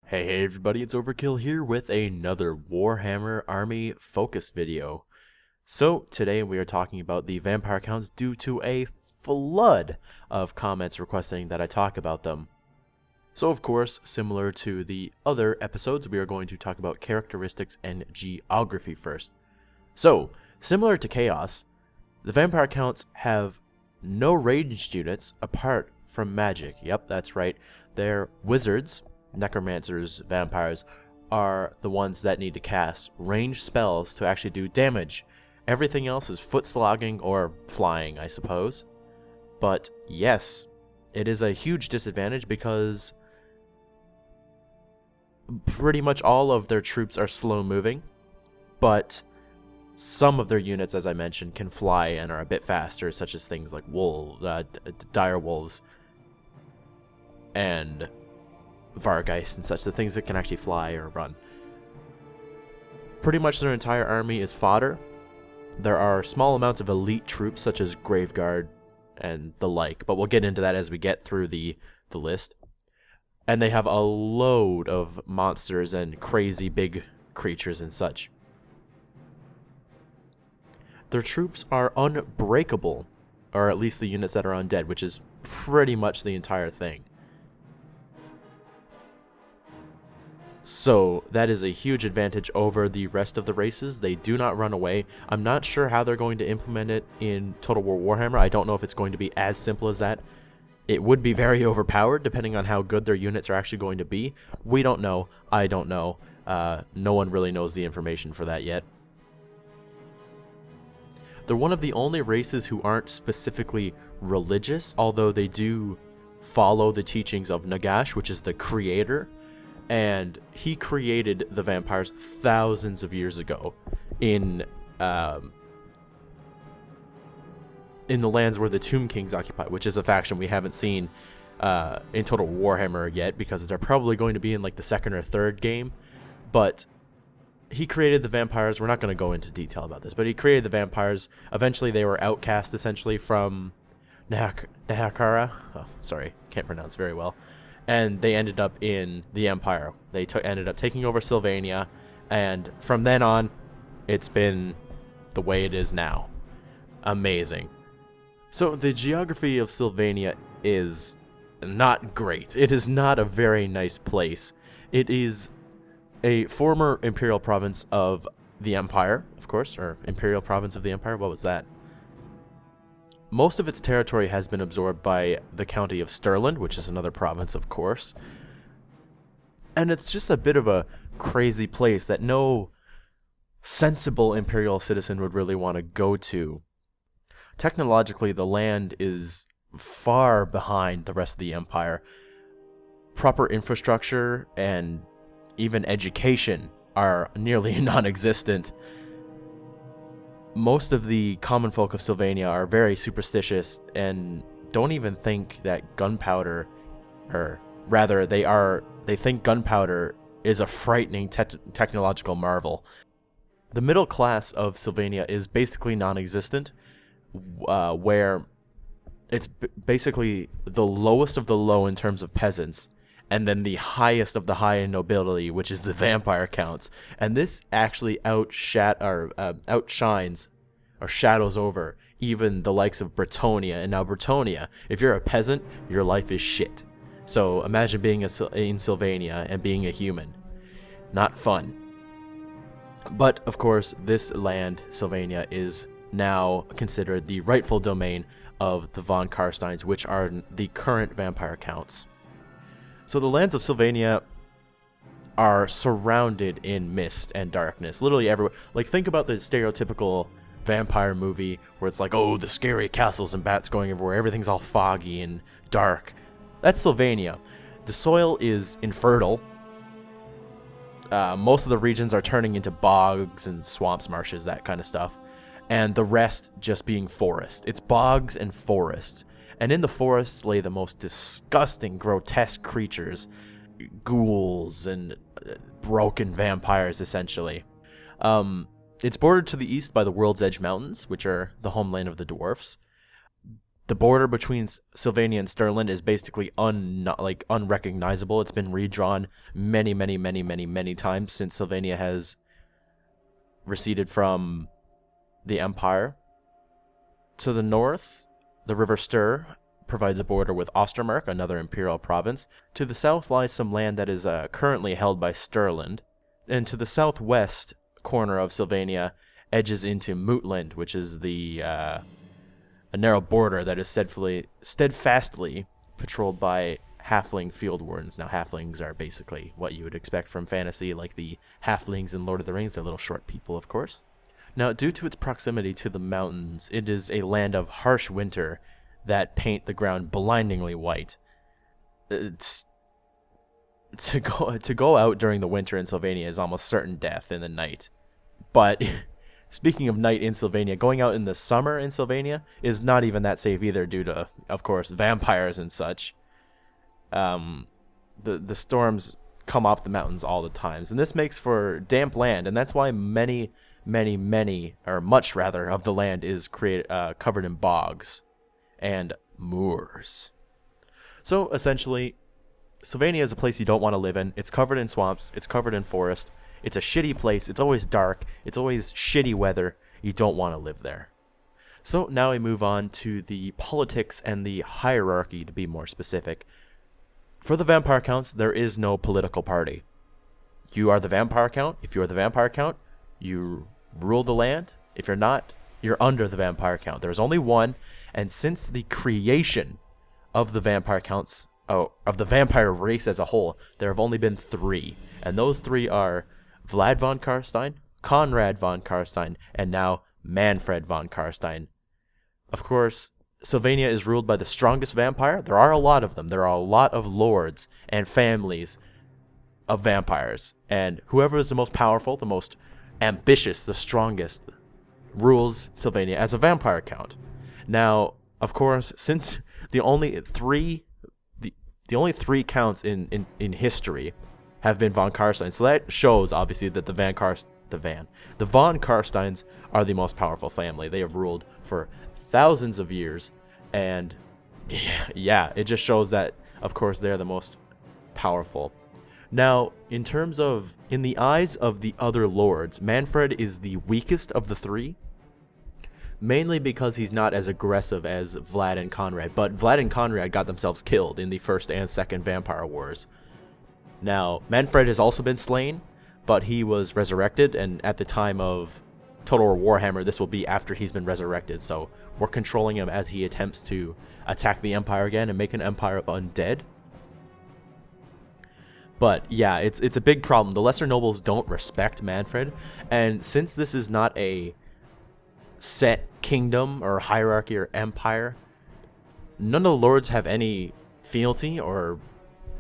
Hey everybody, it's Overkill here with another Warhammer Army focus video. So today we are talking about the vampire counts due to a flood of comments requesting that I talk about them. So of course, similar to the other episodes, we are going to talk about characteristics and geography first. So, similar to Chaos, the vampire counts have no ranged units apart from magic. Yep, that's right. They're wizards. Necromancers, vampires, are the ones that need to cast ranged spells to actually do damage. Everything else is foot slogging or flying, I suppose. But yes, it is a huge disadvantage because pretty much all of their troops are slow moving, but some of their units, as I mentioned, can fly and are a bit faster, such as things like dire wolves, and Vargeist and such, the things that can actually fly or run. Pretty much their entire army is fodder. There are small amounts of elite troops such as Graveguard and the like, but we'll get into that as we get through the list. And they have a load of monsters and crazy big creatures and such. Their troops are unbreakable, or at least the units that are undead, which is pretty much the entire thing. So that is a huge advantage over the rest of the races. They do not run away. I'm not sure how they're going to implement it in Total War Warhammer. I don't know if it's going to be as simple as that. It would be very overpowered depending on how good their units are actually going to be. We don't know. I don't know. No one really knows the information for that yet. They're one of the only races who aren't specifically religious, although they do follow the teachings of Nagash, which is the creator. And he created the vampires thousands of years ago in the lands where the Tomb Kings occupy, which is a faction we haven't seen in Total Warhammer yet, because they're probably going to be in like the second or third game. But he created the vampires. We're not going to go into detail about this, but he created the vampires. Eventually they were outcast essentially from Nahakara. Oh, sorry, can't pronounce very well. And they ended up in the Empire. They ended up taking over Sylvania, and from then on, it's been the way it is now. Amazing. So the geography of Sylvania is not great. It is not a very nice place. It is a former imperial province of the Empire, of course, or imperial province of the Empire. What was that? Most of its territory has been absorbed by the county of Stirland, which is another province, of course. And it's just a bit of a crazy place that no sensible imperial citizen would really want to go to. Technologically, the land is far behind the rest of the empire. Proper infrastructure and even education are nearly non-existent. Most of the common folk of Sylvania are very superstitious and don't even think that gunpowder, or rather they think gunpowder is a frightening technological marvel. The middle class of Sylvania is basically non-existent, where it's basically the lowest of the low in terms of peasants, and then the highest of the high in nobility, which is the vampire counts. And this actually outshines or shadows over even the likes of Bretonia. And now Bretonia, if you're a peasant, your life is shit. So imagine being in Sylvania and being a human. Not fun. But of course, this land, Sylvania, is now considered the rightful domain of the von Karsteins, which are the current vampire counts. So the lands of Sylvania are surrounded in mist and darkness, literally everywhere. Like, think about the stereotypical vampire movie where it's like, oh, the scary castles and bats going everywhere, everything's all foggy and dark. That's Sylvania. The soil is infertile. Most of the regions are turning into bogs and swamps, marshes, that kind of stuff. And the rest just being forest. It's bogs and forests. And in the forests lay the most disgusting, grotesque creatures. Ghouls and broken vampires, essentially. It's bordered to the east by the World's Edge Mountains, which are the homeland of the dwarfs. The border between Sylvania and Stirland is basically unrecognizable. It's been redrawn many times since Sylvania has receded from the Empire. To the north, the River Styr provides a border with Ostermark, another imperial province. To the south lies some land that is currently held by Stirland. And to the southwest corner of Sylvania edges into Mootland, which is a narrow border that is steadfastly patrolled by halfling field wardens. Now, halflings are basically what you would expect from fantasy, like the halflings in Lord of the Rings. They're little short people, of course. Now, due to its proximity to the mountains, it is a land of harsh winter that paint the ground blindingly white. To go out during the winter in Sylvania is almost certain death in the night. But speaking of night in Sylvania, going out in the summer in Sylvania is not even that safe either, due to, of course, vampires and such. The storms come off the mountains all the times, and this makes for damp land, and that's why much of the land is covered in bogs and moors. So essentially, Sylvania is a place you don't want to live in. It's covered in swamps. It's covered in forest. It's a shitty place. It's always dark. It's always shitty weather. You don't want to live there. So now we move on to the politics and the hierarchy, to be more specific. For the Vampire Counts, there is no political party. You are the Vampire Count. If you are the Vampire Count, you rule the land. If you're not, you're under the Vampire Count. There's only one, and since the creation of the Vampire Counts, of the vampire race as a whole, there have only been 3, and those 3 are Vlad von Karstein, Conrad von Karstein, and now Mannfred von Karstein. Of course, Sylvania is ruled by the strongest vampire. There are a lot of them. There are a lot of lords and families of vampires, and whoever is the most powerful, the most ambitious, the strongest, rules Sylvania as a vampire count. Now, of course, since the only 3 counts in history have been von Karstein, so that shows obviously that the von Karsteins are the most powerful family. They have ruled for thousands of years, and yeah, it just shows that, of course, they're the most powerful. Now, in the eyes of the other lords, Mannfred is the weakest of the 3, mainly because he's not as aggressive as Vlad and Conrad, but Vlad and Conrad got themselves killed in the first and second Vampire Wars. Now, Mannfred has also been slain, but he was resurrected, and at the time of Total War Warhammer, this will be after he's been resurrected, so we're controlling him as he attempts to attack the Empire again and make an empire of undead. But yeah, it's a big problem. The lesser nobles don't respect Mannfred, and since this is not a set kingdom or hierarchy or empire, none of the lords have any fealty or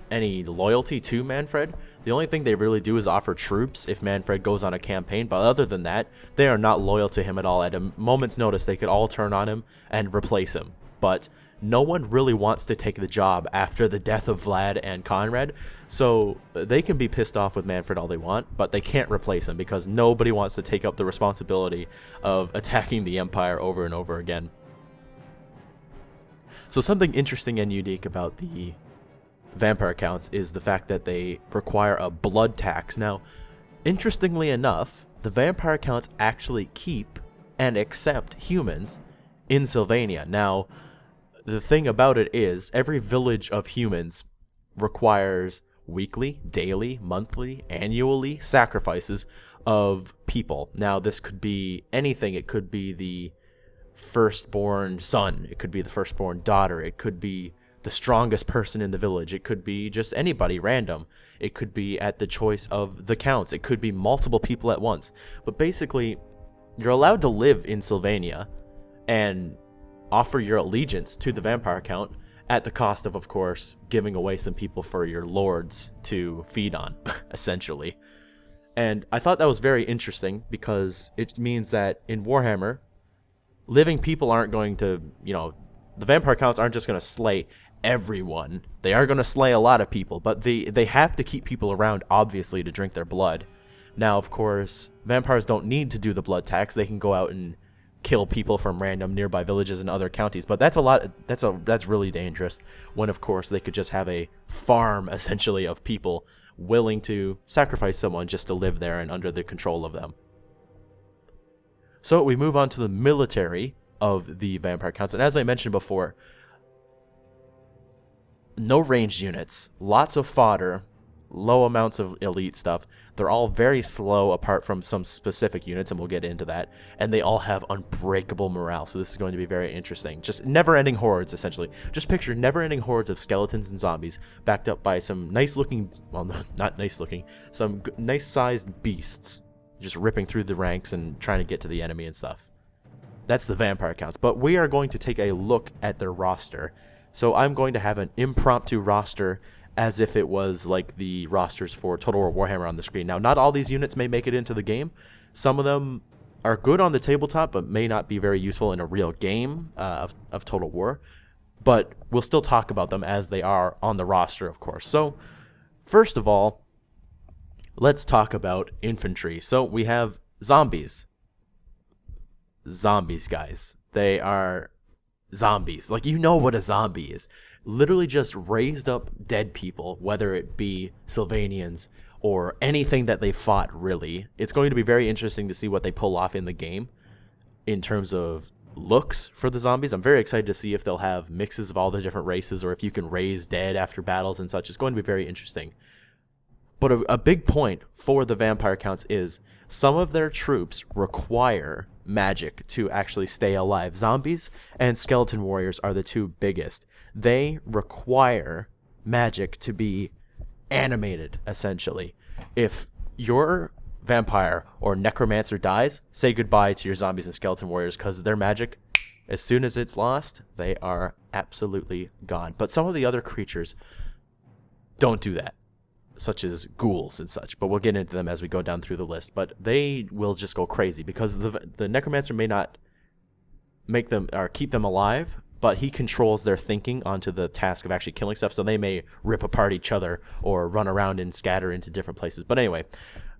any loyalty to Mannfred. The only thing they really do is offer troops if Mannfred goes on a campaign, but other than that, they are not loyal to him at all. At a moment's notice, they could all turn on him and replace him. But no one really wants to take the job after the death of Vlad and Conrad, so they can be pissed off with Mannfred all they want, but they can't replace him because nobody wants to take up the responsibility of attacking the Empire over and over again. So something interesting and unique about the Vampire Counts is the fact that they require a blood tax. Now, interestingly enough, the Vampire Counts actually keep and accept humans in Sylvania. Now, the thing about it is, every village of humans requires weekly, daily, monthly, annually sacrifices of people. Now, this could be anything. It could be the firstborn son. It could be the firstborn daughter. It could be the strongest person in the village. It could be just anybody random. It could be at the choice of the counts. It could be multiple people at once. But basically, you're allowed to live in Sylvania and offer your allegiance to the Vampire Count at the cost of course, giving away some people for your lords to feed on, essentially. And I thought that was very interesting because it means that in Warhammer, living people aren't going to, the Vampire Counts aren't just going to slay everyone. They are going to slay a lot of people, but they have to keep people around, obviously, to drink their blood. Now, of course, vampires don't need to do the blood tax. They can go out and kill people from random nearby villages in other counties. But that's really dangerous when, of course, they could just have a farm, essentially, of people willing to sacrifice someone just to live there and under the control of them. So we move on to the military of the Vampire Counts. And as I mentioned before, no ranged units, lots of fodder, low amounts of elite stuff. They're all very slow apart from some specific units, and we'll get into that. And they all have unbreakable morale, so this is going to be very interesting. Just never-ending hordes, essentially. Just picture never-ending hordes of skeletons and zombies backed up by some nice-looking, well, not nice-looking, some nice-sized beasts just ripping through the ranks and trying to get to the enemy and stuff. That's the Vampire Counts. But we are going to take a look at their roster. So I'm going to have an impromptu roster as if it was like the rosters for Total War Warhammer on the screen. Now, not all these units may make it into the game. Some of them are good on the tabletop, but may not be very useful in a real game of Total War. But we'll still talk about them as they are on the roster, of course. So, first of all, let's talk about infantry. So, we have zombies. Zombies, guys. They are zombies. Like, you know what a zombie is. Literally just raised up dead people, whether it be Sylvanians or anything that they fought, really. It's going to be very interesting to see what they pull off in the game in terms of looks for the zombies. I'm very excited to see if they'll have mixes of all the different races or if you can raise dead after battles and such. It's going to be very interesting. But a big point for the Vampire Counts is some of their troops require magic to actually stay alive. Zombies and skeleton warriors are the two biggest. They require magic to be animated, essentially. If your vampire or necromancer dies, say goodbye to your zombies and skeleton warriors, because their magic, as soon as it's lost, they are absolutely gone. But some of the other creatures don't do that, such as ghouls and such, but we'll get into them as we go down through the list. But they will just go crazy because the necromancer may not make them or keep them alive, but he controls their thinking onto the task of actually killing stuff, so they may rip apart each other or run around and scatter into different places. But anyway,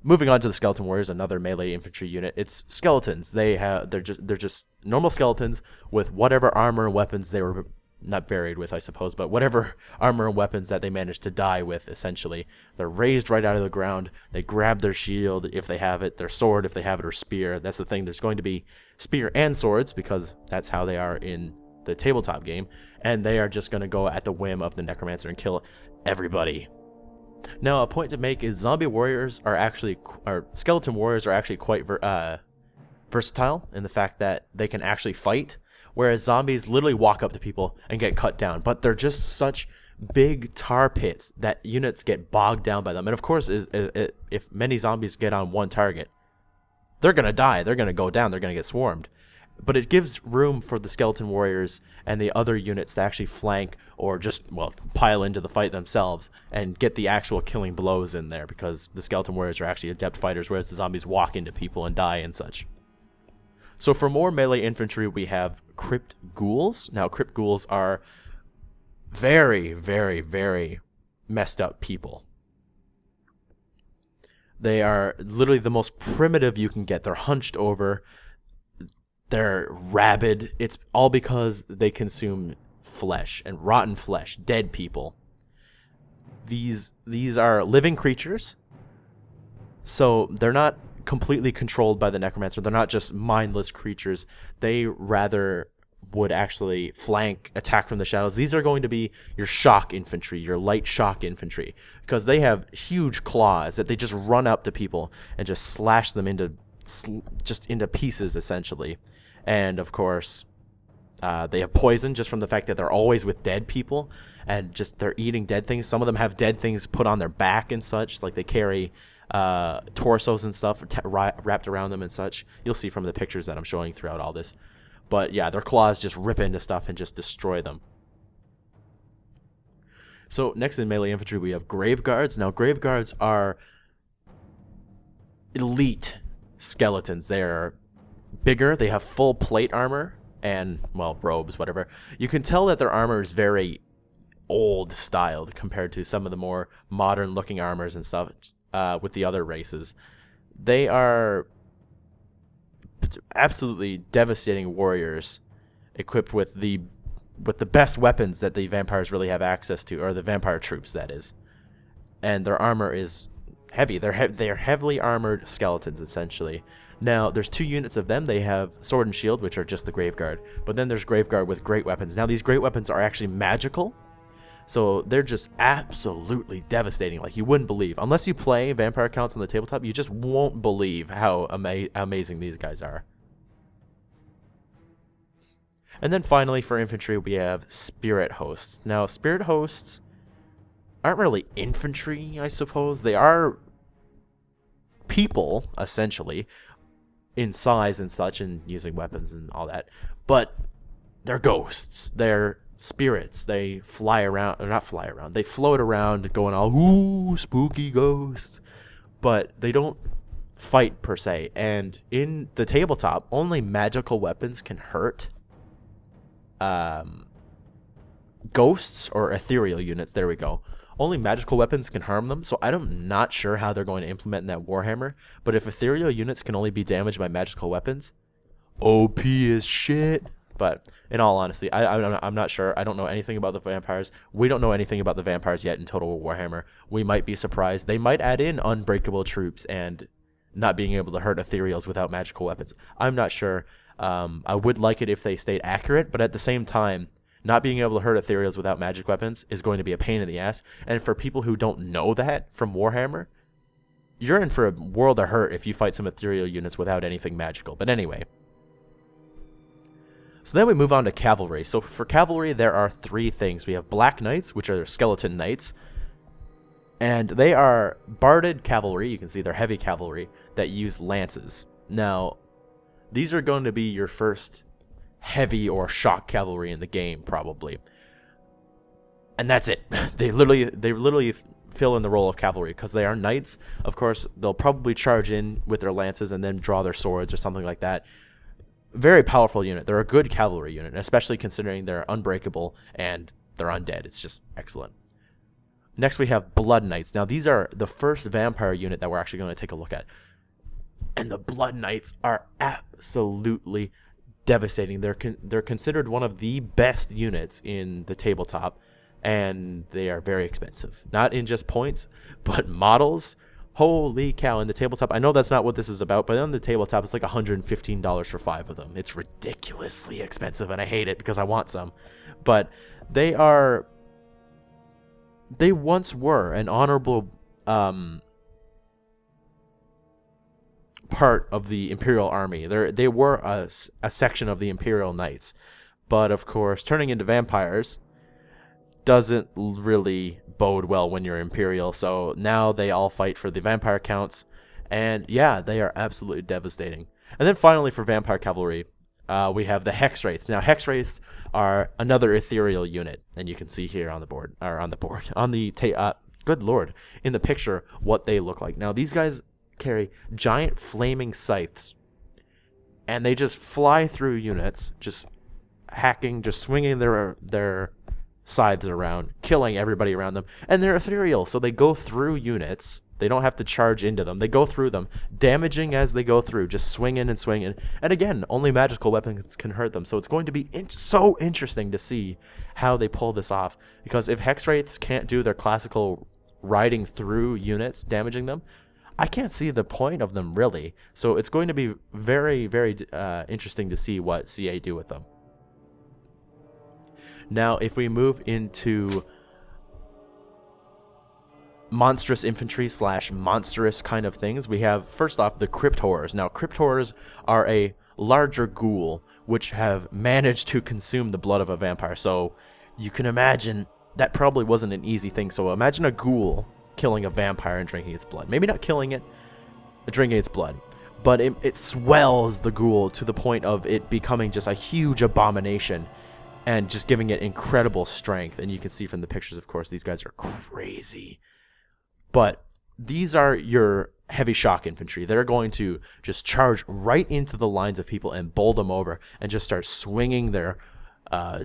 moving on to the skeleton warriors, another melee infantry unit. It's skeletons. They're just normal skeletons with whatever armor and weapons they were not buried with, I suppose, but whatever armor and weapons that they managed to die with, essentially. They're raised right out of the ground. They grab their shield if they have it, their sword if they have it, or spear. That's the thing. There's going to be spear and swords because that's how they are in the tabletop game, and they are just going to go at the whim of the necromancer and kill everybody. Now, a point to make is skeleton warriors are actually quite versatile in the fact that they can actually fight, whereas zombies literally walk up to people and get cut down. But they're just such big tar pits that units get bogged down by them. And of course, if many zombies get on one target, they're going to die. They're going to go down. They're going to get swarmed. But it gives room for the skeleton warriors and the other units to actually flank or just, well, pile into the fight themselves and get the actual killing blows in there, because the skeleton warriors are actually adept fighters, whereas the zombies walk into people and die and such. So for more melee infantry, we have crypt ghouls. Now, crypt ghouls are very, very, very messed up people. They are literally the most primitive you can get. They're hunched over. They're rabid. It's all because they consume flesh and rotten flesh, dead people. These are living creatures, so they're not completely controlled by the necromancer. They're not just mindless creatures. They rather would actually flank, attack from the shadows. These are going to be your shock infantry, your light shock infantry, because they have huge claws that they just run up to people and just slash them into pieces, essentially. And of course, they have poison just from the fact that they're always with dead people and just they're eating dead things. Some of them have dead things put on their back and such, like they carry torsos and stuff wrapped around them and such. You'll see from the pictures that I'm showing throughout all this. But yeah, their claws just rip into stuff and just destroy them. So next in melee infantry, we have grave guards. Now, grave guards are elite skeletons. They're bigger. They have full plate armor and, well, robes, whatever. You can tell that their armor is very old styled compared to some of the more modern looking armors and stuff with the other races. They are absolutely devastating warriors equipped with the best weapons that the vampires really have access to, or the vampire troops, that is. And their armor is heavy. They're heavily armored skeletons, essentially. Now, there's 2 units of them. They have Sword and Shield, which are just the Graveguard. But then there's Graveguard with great weapons. Now, these great weapons are actually magical. So they're just absolutely devastating. Like, you wouldn't believe. Unless you play vampire accounts on the tabletop, you just won't believe how amazing these guys are. And then finally, for infantry, we have Spirit Hosts. Now, Spirit Hosts aren't really infantry, I suppose. They are people, essentially, in size and such, and using weapons and all that. But they're ghosts. They're spirits. They fly around, or not fly around. They float around going all, ooh, spooky ghosts. But they don't fight, per se. And in the tabletop, only magical weapons can hurt ghosts or ethereal units. There we go. Only magical weapons can harm them, so I'm not sure how they're going to implement in that Warhammer. But if ethereal units can only be damaged by magical weapons, OP is shit. But in all honesty, I'm not sure. I don't know anything about the vampires. We don't know anything about the vampires yet in Total Warhammer. We might be surprised. They might add in unbreakable troops and not being able to hurt ethereals without magical weapons. I'm not sure. I would like it if they stayed accurate, but at the same time, not being able to hurt ethereals without magic weapons is going to be a pain in the ass. And for people who don't know that from Warhammer, you're in for a world of hurt if you fight some ethereal units without anything magical. But anyway. So then we move on to cavalry. So for cavalry, there are 3 things. We have Black Knights, which are skeleton knights. And they are barded cavalry. You can see they're heavy cavalry that use lances. Now, these are going to be your first heavy or shock cavalry in the game, probably. And that's it. They literally fill in the role of cavalry because they are knights. Of course, they'll probably charge in with their lances and then draw their swords or something like that. Very powerful unit. They're a good cavalry unit, especially considering they're unbreakable and they're undead. It's just excellent. Next, we have Blood Knights. Now, these are the first vampire unit that we're actually going to take a look at. And the Blood Knights are absolutely devastating. They're considered one of the best units in the tabletop, and they are very expensive. Not in just points, but models. Holy cow, in the tabletop. I know that's not what this is about, but on the tabletop, it's like $115 for 5 of them. It's ridiculously expensive, and I hate it because I want some. But they once were an honorable part of the Imperial Army. They were a section of the Imperial Knights. But, of course, turning into vampires doesn't really bode well when you're Imperial. So now they all fight for the vampire counts. And, yeah, they are absolutely devastating. And then finally, for vampire cavalry, we have the Hex Wraiths. Now, Hex Wraiths are another ethereal unit. And you can see here on the board, good lord, in the picture, what they look like. Now, these guys carry giant flaming scythes, and they just fly through units, just hacking, just swinging their scythes around, killing everybody around them. And they're ethereal, so they go through units. They don't have to charge into them. They go through them, damaging as they go through, just swinging and swinging. And again, only magical weapons can hurt them. So it's going to be so interesting to see how they pull this off. Because if Hex Wraiths can't do their classical riding through units, damaging them, I can't see the point of them, really. So it's going to be very, very interesting to see what CA do with them. Now, if we move into monstrous infantry / monstrous kind of things, we have, first off, the Crypt Horrors. Now, Crypt Horrors are a larger ghoul which have managed to consume the blood of a vampire. So you can imagine that probably wasn't an easy thing. So imagine a ghoul killing a vampire and drinking its blood. Maybe not killing it, drinking its blood. But it swells the ghoul to the point of it becoming just a huge abomination and just giving it incredible strength. And you can see from the pictures, of course, these guys are crazy. But these are your heavy shock infantry. They're going to just charge right into the lines of people and bowl them over and just start swinging their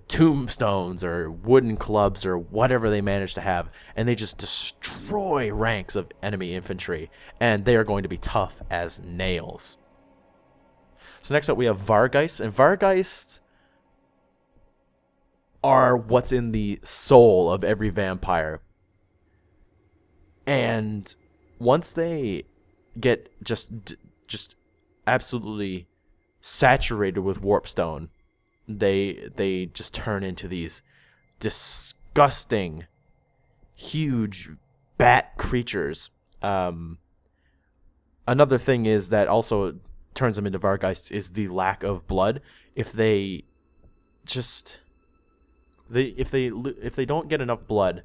tombstones or wooden clubs or whatever they manage to have, and they just destroy ranks of enemy infantry, and they are going to be tough as nails. So next up we have Vargeists, and Vargeists are what's in the soul of every vampire. And once they get just absolutely saturated with warpstone, they just turn into these disgusting, huge bat creatures. Another thing is that also turns them into Vargeists is the lack of blood. If they don't get enough blood,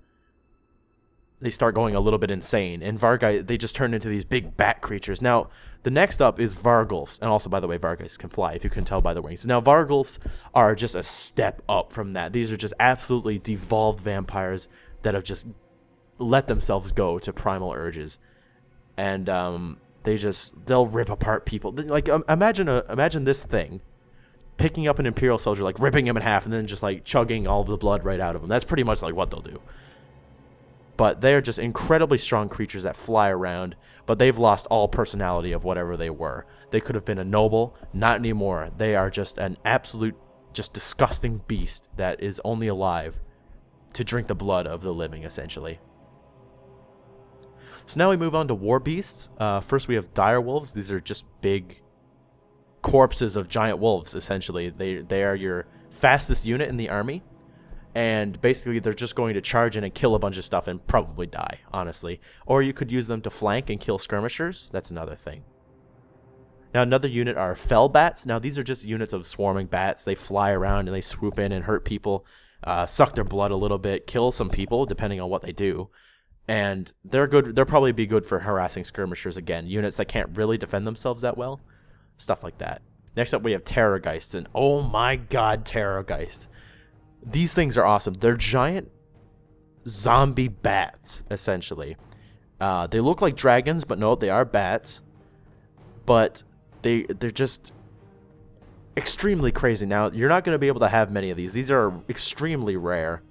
they start going a little bit insane, and they just turn into these big bat creatures. Now, the next up is Vargulfs, and also, by the way, Vargeists can fly, if you can tell by the wings. Now, Vargulfs are just a step up from that. These are just absolutely devolved vampires that have just let themselves go to primal urges, and they'll rip apart people. Like, imagine this thing picking up an Imperial soldier, like ripping him in half, and then just like chugging all of the blood right out of him. That's pretty much like what they'll do. But they're just incredibly strong creatures that fly around, but they've lost all personality of whatever they were. They could have been a noble, not anymore. They are just an absolute, just disgusting beast that is only alive to drink the blood of the living, essentially. So now we move on to war beasts. First we have dire wolves. These are just big corpses of giant wolves, essentially. They are your fastest unit in the army. And basically, they're just going to charge in and kill a bunch of stuff and probably die, honestly. Or you could use them to flank and kill skirmishers. That's another thing. Now, another unit are fell bats. Now, these are just units of swarming bats. They fly around and they swoop in and hurt people, suck their blood a little bit, kill some people, depending on what they do. And they're good. They'll probably be good for harassing skirmishers again. Units that can't really defend themselves that well. Stuff like that. Next up, we have Terrorgeists. And oh my god, Terrorgeists. These things are awesome. They're giant zombie bats, essentially. They look like dragons, but no, they are bats. But they're just extremely crazy. Now, you're not going to be able to have many of these. These are extremely rare.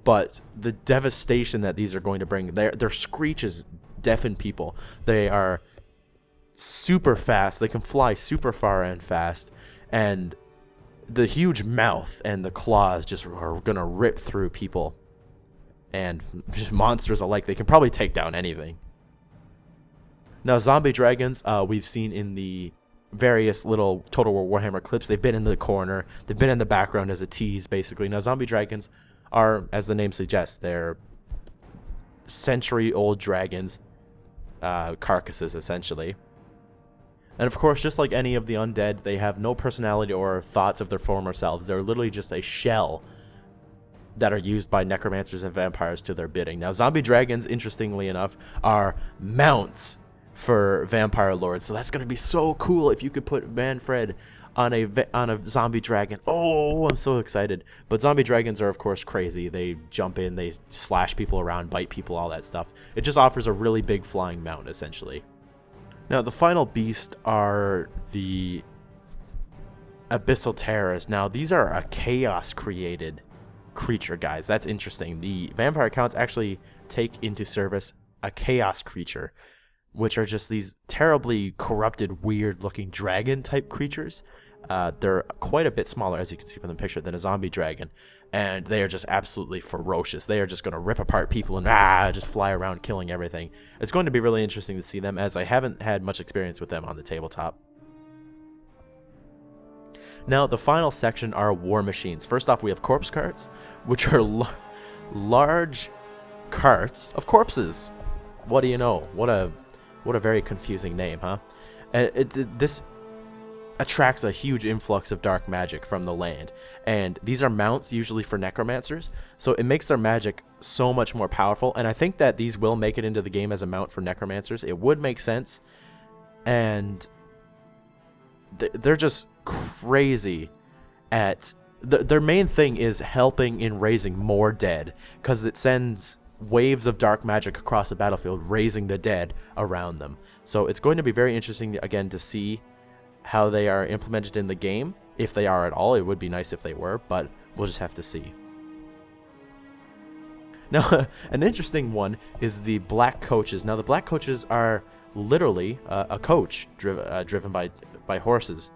But the devastation that these are going to bring, their screeches deafen people. They are super fast. They can fly super far and fast. And the huge mouth and the claws just are going to rip through people and just monsters alike. They can probably take down anything. Now, zombie dragons, we've seen in the various little Total War Warhammer clips. They've been in the corner. They've been in the background as a tease, basically. Now, zombie dragons are, as the name suggests, they're century-old dragons, carcasses, essentially. And of course, just like any of the undead, they have no personality or thoughts of their former selves. They're literally just a shell that are used by necromancers and vampires to their bidding. Now, zombie dragons, interestingly enough, are mounts for vampire lords. So that's going to be so cool if you could put Mannfred on a zombie dragon. Oh, I'm so excited. But zombie dragons are, of course, crazy. They jump in, they slash people around, bite people, all that stuff. It just offers a really big flying mount, essentially. Now, the final beast are the Abyssal Terrors. Now, these are a chaos-created creature, guys. That's interesting. The vampire counts actually take into service a chaos creature, which are just these terribly corrupted, weird-looking dragon-type creatures. They're quite a bit smaller, as you can see from the picture, than a zombie dragon. And they are just absolutely ferocious. They are just going to rip apart people and just fly around killing everything. It's going to be really interesting to see them, as I haven't had much experience with them on the tabletop. Now, the final section are war machines. First off, we have corpse carts, which are large carts of corpses. What do you know? What a very confusing name, huh? This attracts a huge influx of dark magic from the land, and these are mounts usually for necromancers, so it makes their magic so much more powerful. And I think that these will make it into the game as a mount for necromancers. It would make sense, and they're just crazy at their main thing is helping in raising more dead, because it sends waves of dark magic across the battlefield, raising the dead around them. So it's going to be very interesting again to see how they are implemented in the game. If they are at all, it would be nice if they were, but we'll just have to see. Now, an interesting one is the black coaches. Now, the black coaches are literally a coach driven by horses.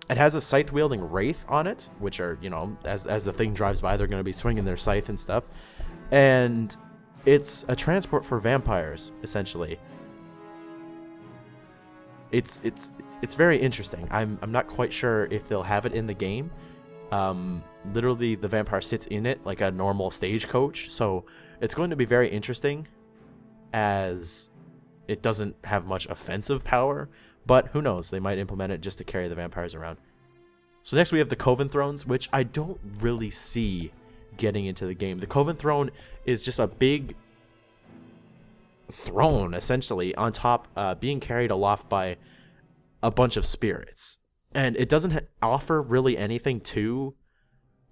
It has a scythe-wielding wraith on it, which are, you know, as the thing drives by, they're going to be swinging their scythe and stuff. And it's a transport for vampires, essentially. It's very interesting. I'm not quite sure if they'll have it in the game. Literally, the vampire sits in it like a normal stagecoach, so it's going to be very interesting, as it doesn't have much offensive power. But who knows? They might implement it just to carry the vampires around. So next we have the Coven Thrones, which I don't really see getting into the game. The Coven Throne is just a big throne, essentially, on top, being carried aloft by a bunch of spirits. And it doesn't offer really anything to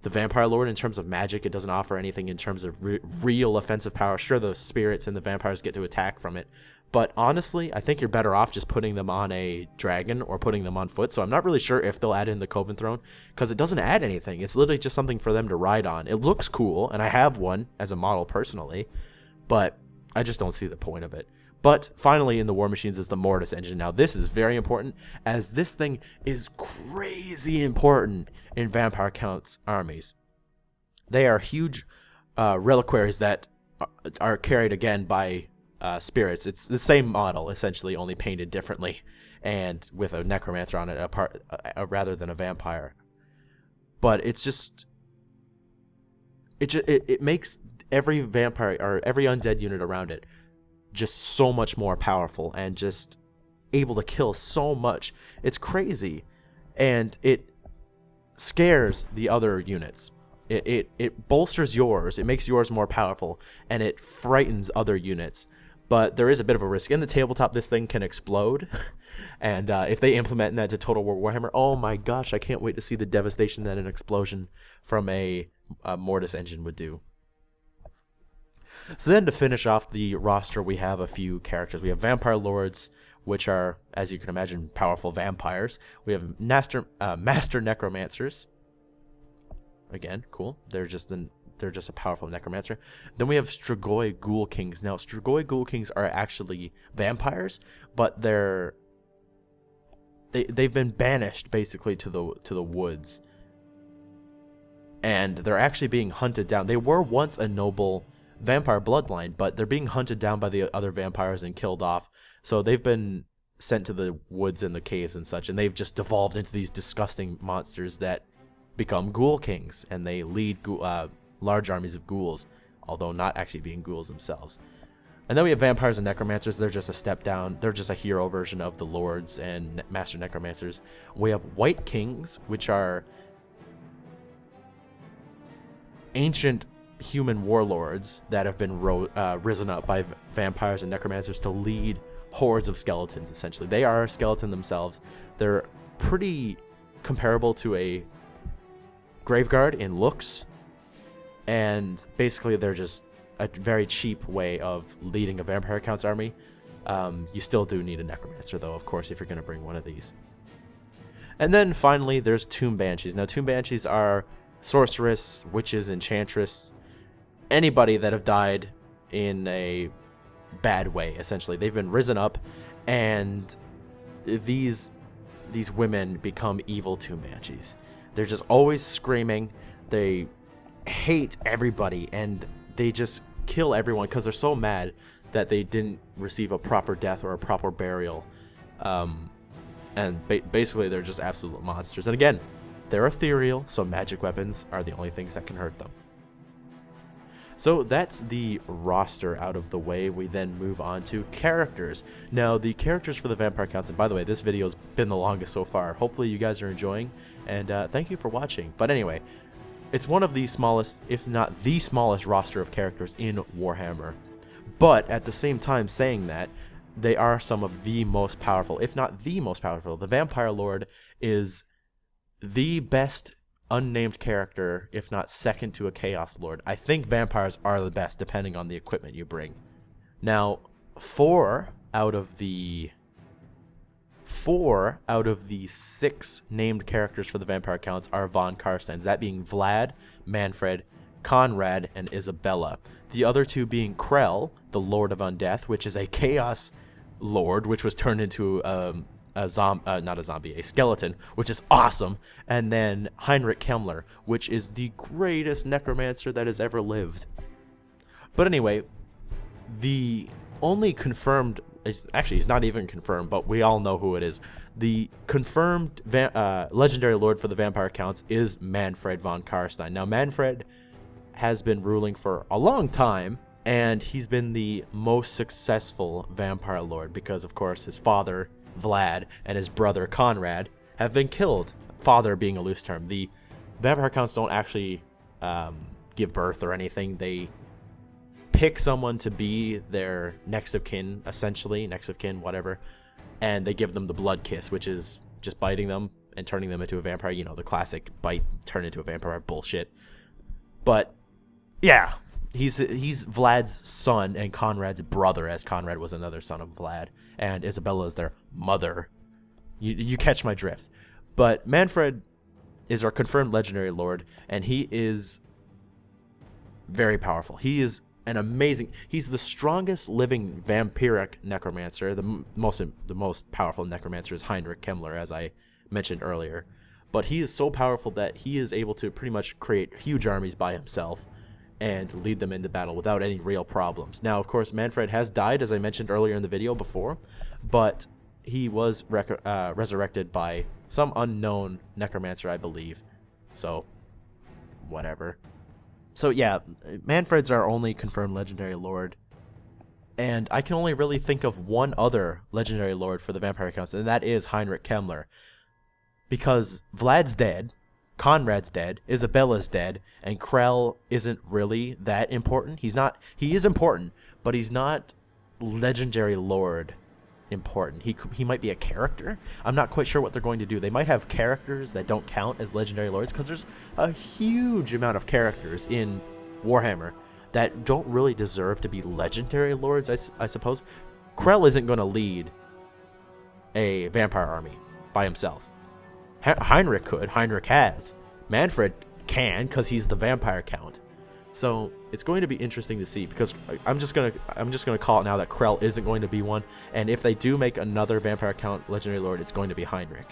the Vampire Lord in terms of magic. It doesn't offer anything in terms of real offensive power. Sure, the spirits and the vampires get to attack from it. But honestly, I think you're better off just putting them on a dragon or putting them on foot. So I'm not really sure if they'll add in the Coven Throne, because it doesn't add anything. It's literally just something for them to ride on. It looks cool, and I have one as a model personally, but I just don't see the point of it. But finally, in the War Machines is the Mortis engine. Now, this is very important, as this thing is crazy important in Vampire Count's armies. They are huge reliquaries that are carried again by spirits. It's the same model, essentially, only painted differently, and with a necromancer on it rather than a vampire. But it's just it makes every vampire or every undead unit around it just so much more powerful and just able to kill so much. It's crazy, and it scares the other units. It bolsters yours, it makes yours more powerful, and it frightens other units. But there is a bit of a risk. In the tabletop, this thing can explode, and if they implement that to Total War Warhammer, oh my gosh, I can't wait to see the devastation that an explosion from a Mortis engine would do. So then, to finish off the roster, we have a few characters. We have Vampire Lords, which are, as you can imagine, powerful vampires. We have Master Necromancers. Again, cool. They're just a powerful necromancer. Then we have Strigoi Ghoul Kings. Now, Strigoi Ghoul Kings are actually vampires, but they've been banished basically to the woods, and they're actually being hunted down. They were once a noble vampire bloodline, but they're being hunted down by the other vampires and killed off. So they've been sent to the woods and the caves and such, and they've just devolved into these disgusting monsters that become Ghoul Kings, and they lead large armies of ghouls, although not actually being ghouls themselves. And then we have Vampires and Necromancers. They're just a step down. They're just a hero version of the Lords and Master Necromancers. We have White Kings, which are ancient human warlords that have been risen up by vampires and necromancers to lead hordes of skeletons, essentially. They are a skeleton themselves. They're pretty comparable to a Graveguard in looks, and basically they're just a very cheap way of leading a Vampire Count's army. You still do need a Necromancer, though, of course, if you're going to bring one of these. And then finally, there's Tomb Banshees. Now, Tomb Banshees are sorceress, witches, enchantress, anybody that have died in a bad way, essentially. They've been risen up, and these women become evil Tomb Banshees. They're just always screaming. They hate everybody, and they just kill everyone because they're so mad that they didn't receive a proper death or a proper burial. And basically, they're just absolute monsters. And again, they're ethereal, so magic weapons are the only things that can hurt them. So that's the roster out of the way. We then move on to characters. Now, the characters for the Vampire Counts, and by the way, this video's been the longest so far. Hopefully you guys are enjoying, and thank you for watching. But anyway, it's one of the smallest, if not the smallest roster of characters in Warhammer. But at the same time saying that, they are some of the most powerful, if not the most powerful. The Vampire Lord is the best unnamed character, if not second to a Chaos Lord. I think vampires are the best, depending on the equipment you bring. Now, 4 out of the 6 named characters for the Vampire Counts are Von Karstens, that being Vlad, Mannfred, Conrad, and Isabella. The other 2 being Krell, the Lord of Undeath, which is a Chaos Lord, which was turned into a skeleton, which is awesome, and then Heinrich Kemmler, which is the greatest necromancer that has ever lived. But anyway, the only confirmed, actually he's not even confirmed, but we all know who it is. The confirmed legendary lord for the vampire counts is Mannfred von Karstein. Now Mannfred has been ruling for a long time, and he's been the most successful vampire lord because, of course, his father, Vlad, and his brother, Conrad, have been killed. Father being a loose term. The vampire counts don't actually give birth or anything. They pick someone to be their next of kin, essentially, next of kin, whatever, and they give them the blood kiss, which is just biting them and turning them into a vampire. You know, the classic bite, turn into a vampire bullshit. But, yeah. He's Vlad's son and Conrad's brother, as Conrad was another son of Vlad, and Isabella is their mother. You catch my drift. But Mannfred is our confirmed legendary lord, and he is very powerful. He is an amazing. He's the strongest living vampiric necromancer. The most powerful necromancer is Heinrich Kemmler, as I mentioned earlier. But he is so powerful that he is able to pretty much create huge armies by himself and lead them into battle without any real problems. Now, of course, Mannfred has died, as I mentioned earlier in the video before, but he was resurrected by some unknown necromancer, I believe. So, whatever. So, yeah, Mannfred's our only confirmed legendary lord, and I can only really think of one other legendary lord for the vampire counts, and that is Heinrich Kemmler. Because Vlad's dead, Conrad's dead, Isabella's dead, and Krell isn't really that important. He is important, but he's not legendary lord important. He might be a character. I'm not quite sure what they're going to do. They might have characters that don't count as legendary lords, because there's a huge amount of characters in Warhammer that don't really deserve to be legendary lords, I suppose. Krell isn't going to lead a vampire army by himself. Heinrich could. Heinrich has. Mannfred can, because he's the vampire count. So it's going to be interesting to see, because I'm just gonna call it now that Krell isn't going to be one, and if they do make another vampire count legendary lord, it's going to be Heinrich.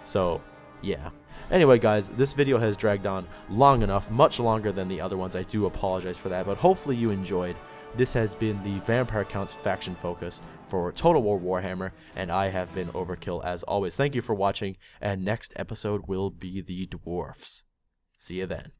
So yeah. Anyway, guys, this video has dragged on long enough, much longer than the other ones. I do apologize for that, but hopefully you enjoyed. This has been the Vampire Counts faction focus for Total War Warhammer, and I have been Overkill as always. Thank you for watching, and next episode will be the Dwarfs. See you then.